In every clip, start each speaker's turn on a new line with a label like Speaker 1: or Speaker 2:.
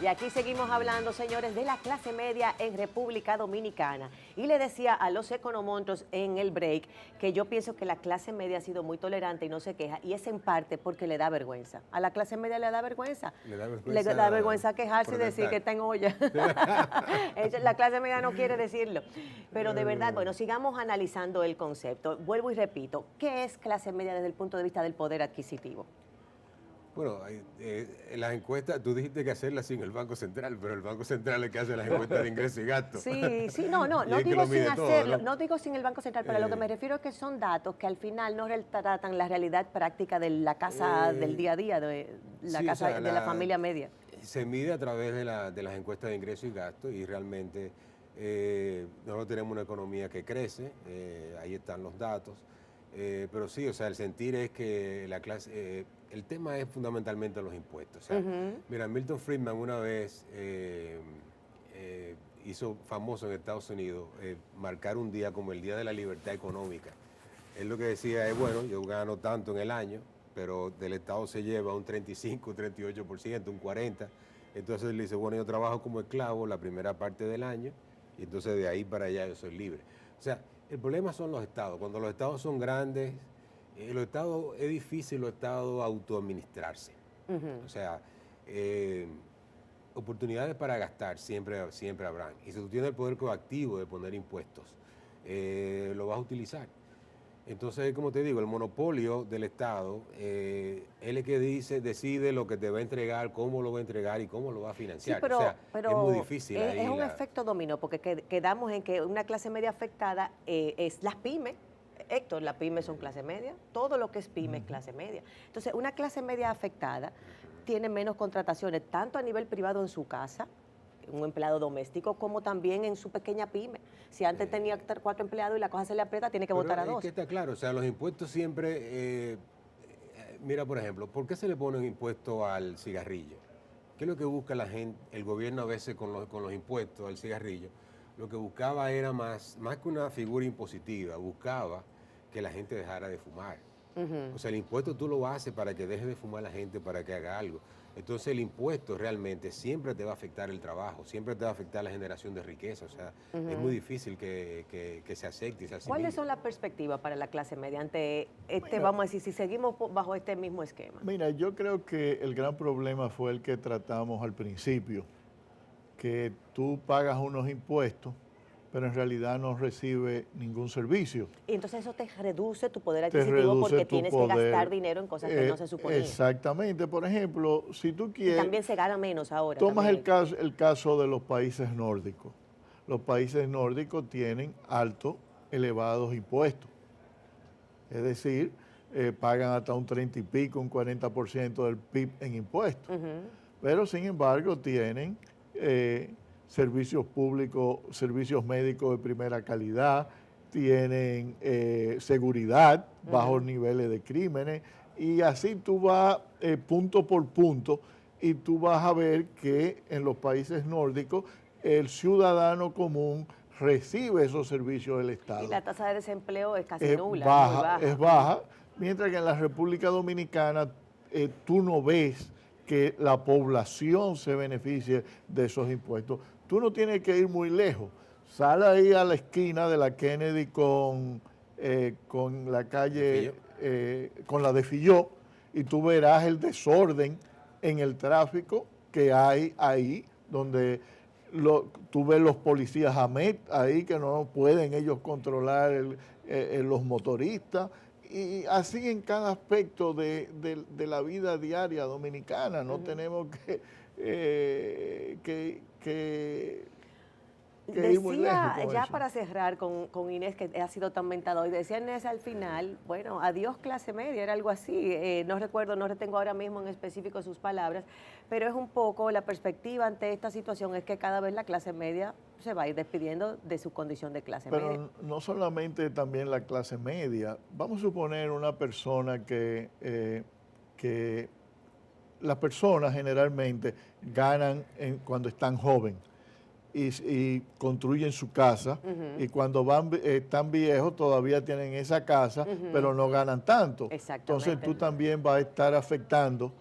Speaker 1: Y aquí seguimos hablando, señores, de la clase media en República Dominicana. Y le decía a los economontos en el break que yo pienso que la clase media ha sido muy tolerante y no se queja, y es en parte porque le da vergüenza. A la clase media le da vergüenza. Le da vergüenza quejarse y decir que está en olla. La clase media no quiere decirlo. Pero de verdad, bueno, sigamos analizando el concepto. Vuelvo y repito, ¿qué es clase media desde el punto de vista del poder adquisitivo?
Speaker 2: Bueno, las encuestas, tú dijiste que hacerlas sin el Banco Central, pero el Banco Central es el que hace las encuestas de ingreso y gasto.
Speaker 1: Sí, no digo sin hacerlo, no digo sin el Banco Central, pero a lo que me refiero es que son datos que al final no retratan la realidad práctica de la casa del día a día, de la casa, o sea, de la familia media.
Speaker 2: Se mide a través de las encuestas de ingreso y gasto, y realmente nosotros tenemos una economía que crece, ahí están los datos. Pero sí, o sea, el sentir es que la clase, el tema es fundamentalmente los impuestos. O sea, mira, Milton Friedman una vez hizo famoso en Estados Unidos marcar un día como el Día de la Libertad Económica. Él lo que decía es, bueno, yo gano tanto en el año, pero del Estado se lleva un 35, 38%, un 40%. Entonces él dice, bueno, yo trabajo como esclavo la primera parte del año, y entonces de ahí para allá yo soy libre. O sea, el problema son los estados. Cuando los estados son grandes, los estados, es difícil los estados autoadministrarse. O sea, oportunidades para gastar siempre habrán. Y si tú tienes el poder coactivo de poner impuestos, lo vas a utilizar. Entonces, como te digo, el monopolio del Estado, él es que decide lo que te va a entregar, cómo lo va a entregar y cómo lo va a financiar.
Speaker 1: Sí, pero
Speaker 2: es muy difícil.
Speaker 1: Es un efecto dominó, porque quedamos en que una clase media afectada es las pymes. Héctor, las pymes son clase media, todo lo que es pyme es clase media. Entonces, una clase media afectada tiene menos contrataciones, tanto a nivel privado en su casa, un empleado doméstico, como también en su pequeña pyme. Si antes tenía 4 empleados y la cosa se le aprieta, tiene que votar a 2.
Speaker 2: Es que está claro, o sea, los impuestos siempre, mira, por ejemplo, ¿por qué se le pone un impuesto al cigarrillo? ¿Qué es lo que busca la gente, el gobierno a veces con los impuestos al cigarrillo? Lo que buscaba era más que una figura impositiva, buscaba que la gente dejara de fumar. O sea, el impuesto tú lo haces para que deje de fumar la gente, para que haga algo. Entonces el impuesto realmente siempre te va a afectar el trabajo, siempre te va a afectar la generación de riqueza. O sea, es muy difícil que se acepte y se asimile.
Speaker 1: ¿Cuáles son las perspectivas para la clase media ante vamos a decir, si seguimos bajo este mismo esquema?
Speaker 3: Mira, yo creo que el gran problema fue el que tratamos al principio, que tú pagas unos impuestos, pero en realidad no recibe ningún servicio.
Speaker 1: Y entonces eso te reduce tu poder adquisitivo porque tienes que gastar dinero en cosas que no se suponían.
Speaker 3: Exactamente. Por ejemplo, si tú quieres...
Speaker 1: Y también se gana menos ahora.
Speaker 3: Tomas el caso de los países nórdicos. Los países nórdicos tienen altos, elevados impuestos. Es decir, pagan hasta un 30 y pico, un 40% del PIB en impuestos. Pero sin embargo tienen... servicios públicos, servicios médicos de primera calidad, tienen seguridad, bajos niveles de crímenes, y así tú vas punto por punto y tú vas a ver que en los países nórdicos el ciudadano común recibe esos servicios del Estado.
Speaker 1: Y la tasa de desempleo es casi nula.
Speaker 3: Baja, es baja, mientras que en la República Dominicana tú no ves que la población se beneficie de esos impuestos. Tú no tienes que ir muy lejos. Sale ahí a la esquina de la Kennedy con la calle, con la de Filló, y tú verás el desorden en el tráfico que hay ahí, donde tú ves los policías AMET ahí que no pueden ellos controlar los motoristas. Y así en cada aspecto de la vida diaria dominicana. No tenemos que ir muy lejos con
Speaker 1: ya
Speaker 3: eso.
Speaker 1: para cerrar con Inés, que ha sido tan mentada hoy, decía Inés al final, bueno, adiós clase media, era algo así, no retengo ahora mismo en específico sus palabras, pero es un poco la perspectiva ante esta situación, es que cada vez la clase media se va a ir despidiendo de su condición de clase media.
Speaker 3: Pero no solamente también la clase media, vamos a suponer una persona que las personas generalmente ganan cuando están jóvenes. Y construyen su casa, y cuando están viejos todavía tienen esa casa, pero no ganan tanto. Entonces tú también vas a estar afectando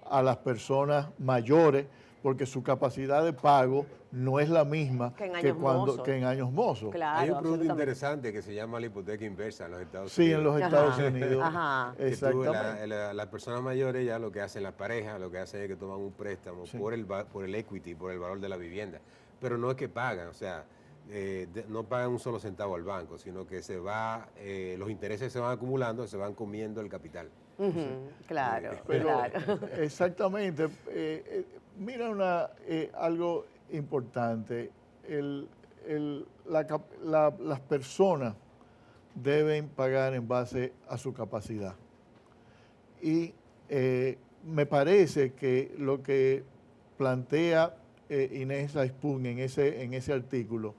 Speaker 3: a las personas mayores, porque su capacidad de pago no es la misma
Speaker 1: Que en años mozos.
Speaker 3: que en años mozos.
Speaker 1: Claro,
Speaker 2: Hay un producto
Speaker 1: absolutamente.
Speaker 2: interesante que se llama la hipoteca inversa en los Estados
Speaker 3: Sí,
Speaker 2: Unidos.
Speaker 3: en los
Speaker 1: Ajá.
Speaker 3: Estados Unidos.
Speaker 1: Ajá.
Speaker 2: Que tú,
Speaker 3: Exactamente.
Speaker 2: las personas mayores ya lo que hacen, las parejas, lo que hacen es que toman un préstamo
Speaker 3: Sí.
Speaker 2: por el equity, por el valor de la vivienda. Pero no es que pagan, o sea, no pagan un solo centavo al banco, sino que los intereses se van acumulando, se van comiendo el capital.
Speaker 1: Ujú, claro,
Speaker 3: Pero
Speaker 1: claro.
Speaker 3: exactamente, mira algo importante, las personas deben pagar en base a su capacidad. Y me parece que lo que plantea Inés Aispun en ese artículo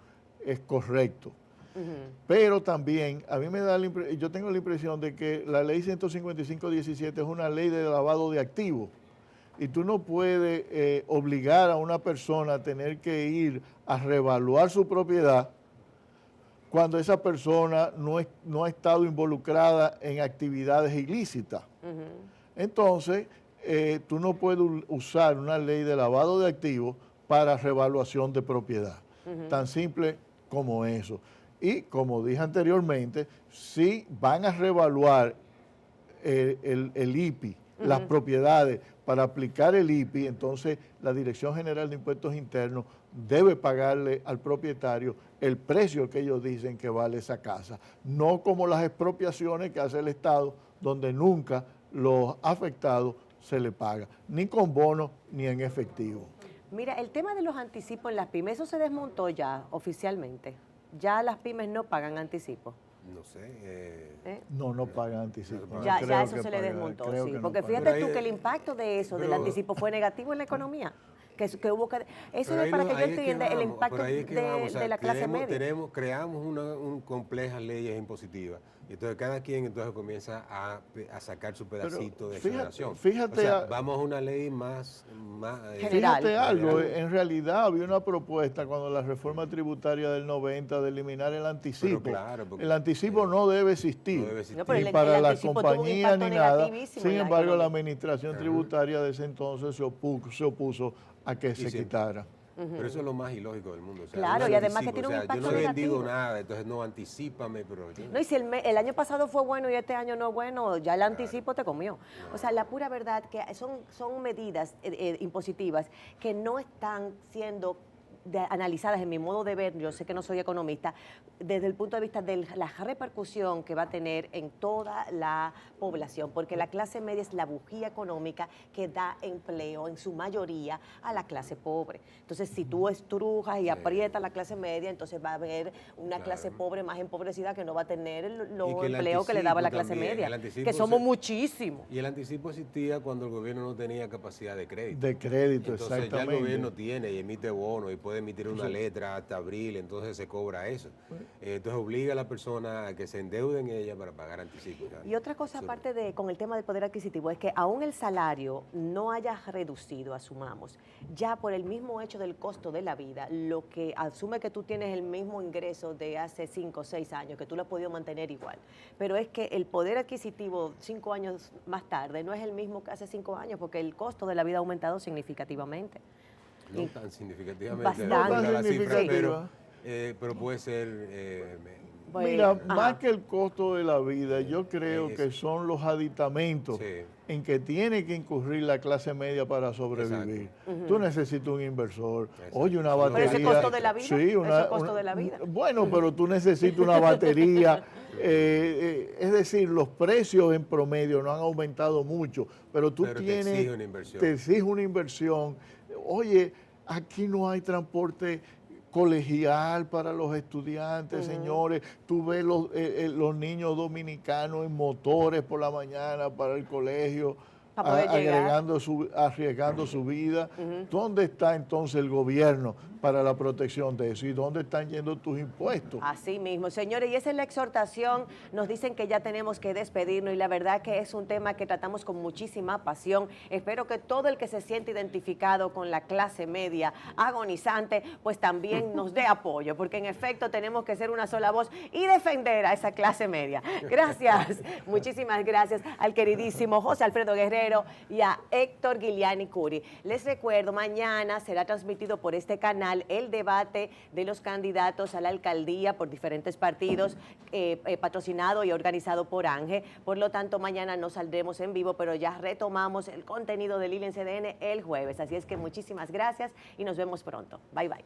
Speaker 3: es correcto. Pero también, a mí me da yo tengo la impresión de que la ley 155/17 es una ley de lavado de activos. Y tú no puedes obligar a una persona a tener que ir a revaluar su propiedad cuando esa persona no ha estado involucrada en actividades ilícitas. Entonces, tú no puedes usar una ley de lavado de activos para revaluación de propiedad. Tan simple como eso. Y como dije anteriormente, si van a revaluar el IPI, las propiedades para aplicar el IPI, entonces la Dirección General de Impuestos Internos debe pagarle al propietario el precio que ellos dicen que vale esa casa, no como las expropiaciones que hace el Estado, donde nunca los afectados se le paga, ni con bono ni en efectivo.
Speaker 1: Mira, el tema de los anticipos en las pymes, eso se desmontó ya oficialmente. Ya las pymes no pagan anticipos.
Speaker 2: No sé.
Speaker 3: No pagan anticipo.
Speaker 2: No,
Speaker 1: Ya,
Speaker 3: creo
Speaker 1: ya eso
Speaker 3: que
Speaker 1: se le
Speaker 3: pagan,
Speaker 1: desmontó,
Speaker 3: creo
Speaker 1: sí.
Speaker 3: que no
Speaker 1: Porque
Speaker 3: pagan.
Speaker 1: fíjate
Speaker 2: Pero
Speaker 1: tú
Speaker 2: ahí-
Speaker 1: que el impacto de eso, del
Speaker 2: pero-
Speaker 1: anticipo, fue negativo en la economía. Que hubo que... Eso
Speaker 2: Pero
Speaker 1: es
Speaker 2: ahí
Speaker 1: para
Speaker 2: no-
Speaker 1: que yo
Speaker 2: ahí es que
Speaker 1: entienda el
Speaker 2: vamos,
Speaker 1: impacto
Speaker 2: pero ahí es que
Speaker 1: de,
Speaker 2: vamos, o sea,
Speaker 1: de la clase media.
Speaker 2: creamos complejas leyes impositivas y entonces cada quien entonces comienza a sacar su pedacito de exoneración.
Speaker 3: fíjate
Speaker 2: o sea,
Speaker 3: a-
Speaker 2: vamos a una ley más
Speaker 1: General.
Speaker 3: Fíjate algo,
Speaker 2: general.
Speaker 3: en realidad había una propuesta cuando la reforma tributaria del 90 de eliminar el anticipo.
Speaker 2: Pero claro, porque-
Speaker 3: el anticipo no debe existir,
Speaker 2: No debe existir.
Speaker 1: No, pero
Speaker 3: ni
Speaker 1: el
Speaker 3: para la
Speaker 1: anticipo tuvo un
Speaker 3: compañía
Speaker 1: impacto
Speaker 3: ni nada.
Speaker 1: negativísimo
Speaker 3: Sin
Speaker 1: en la
Speaker 3: embargo, la
Speaker 1: economía.
Speaker 3: administración tributaria de ese entonces se opuso a que se
Speaker 2: sí.
Speaker 3: quitara.
Speaker 2: Pero eso es lo más ilógico del mundo. O sea,
Speaker 1: Claro,
Speaker 2: un
Speaker 1: y además que
Speaker 2: anticipo,
Speaker 1: tiene un
Speaker 2: o sea,
Speaker 1: impacto
Speaker 2: yo no he vendido
Speaker 1: negativo.
Speaker 2: nada, entonces no, anticípame, pero...
Speaker 1: No, y si el año pasado fue bueno y este año no es bueno, ya el anticipo te comió. O sea, la pura verdad que son medidas impositivas que no están siendo analizadas en mi modo de ver, yo sé que no soy economista, desde el punto de vista de la repercusión que va a tener en toda la población, porque la clase media es la bujía económica que da empleo en su mayoría a la clase pobre. Entonces, si tú estrujas y aprietas la clase media, entonces va a haber una clase pobre más empobrecida que no va a tener los
Speaker 2: Y que el
Speaker 1: empleos que le daba la
Speaker 2: anticipo
Speaker 1: clase
Speaker 2: también,
Speaker 1: media,
Speaker 2: el anticipo
Speaker 1: que somos
Speaker 2: se-
Speaker 1: muchísimos.
Speaker 2: Y el anticipo existía cuando el gobierno no tenía capacidad de crédito.
Speaker 3: De crédito,
Speaker 2: Entonces ya el
Speaker 3: exactamente.
Speaker 2: gobierno tiene y emite bonos y puede emitir una letra hasta abril, entonces se cobra eso. Entonces obliga a la persona a que se endeude en ella para pagar anticipo.
Speaker 1: Y otra cosa aparte de con el tema del poder adquisitivo es que aún el salario no haya reducido, asumamos, ya por el mismo hecho del costo de la vida, lo que asume que tú tienes el mismo ingreso de hace 5 o 6 años, que tú lo has podido mantener igual, pero es que el poder adquisitivo 5 años más tarde no es el mismo que hace 5 años porque el costo de la vida ha aumentado significativamente.
Speaker 2: No tan significativamente,
Speaker 1: Bastante.
Speaker 2: no
Speaker 3: No tan
Speaker 2: la cifra,
Speaker 3: significativa.
Speaker 2: pero puede ser...
Speaker 1: Pues,
Speaker 3: Mira,
Speaker 1: ajá.
Speaker 3: más que el costo de la vida, yo creo que son los aditamentos
Speaker 2: Sí.
Speaker 3: en que tiene que incurrir la clase media para sobrevivir. Tú necesitas un inversor, oye, una
Speaker 2: Pero
Speaker 3: batería.
Speaker 2: ese
Speaker 1: costo de la vida,
Speaker 3: Sí,
Speaker 1: ese costo de la vida.
Speaker 3: Bueno, pero tú necesitas una batería. Es decir, los precios en promedio no han aumentado mucho, pero tú
Speaker 2: Pero te
Speaker 3: tienes...
Speaker 2: exige una inversión.
Speaker 3: Te exige una inversión. Oye, aquí no hay transporte colegial para los estudiantes, señores. Tú ves los niños dominicanos en motores por la mañana para el colegio,
Speaker 1: Para poder llegar.
Speaker 3: arriesgando su vida. ¿Dónde está entonces el gobierno para la protección de eso. ¿Y dónde están yendo tus impuestos?
Speaker 1: Así mismo, señores, y esa es la exhortación. Nos dicen que ya tenemos que despedirnos y la verdad que es un tema que tratamos con muchísima pasión. Espero que todo el que se siente identificado con la clase media agonizante, pues también nos dé apoyo, porque en efecto tenemos que ser una sola voz y defender a esa clase media. Gracias, muchísimas gracias al queridísimo José Alfredo Guerrero y a Héctor Guiliani Curi. Les recuerdo, mañana será transmitido por este canal el debate de los candidatos a la alcaldía por diferentes partidos, patrocinado y organizado por ANGE. Por lo tanto, mañana no saldremos en vivo, pero ya retomamos el contenido del ILE en CDN el jueves. Así es que muchísimas gracias y nos vemos pronto. Bye, bye.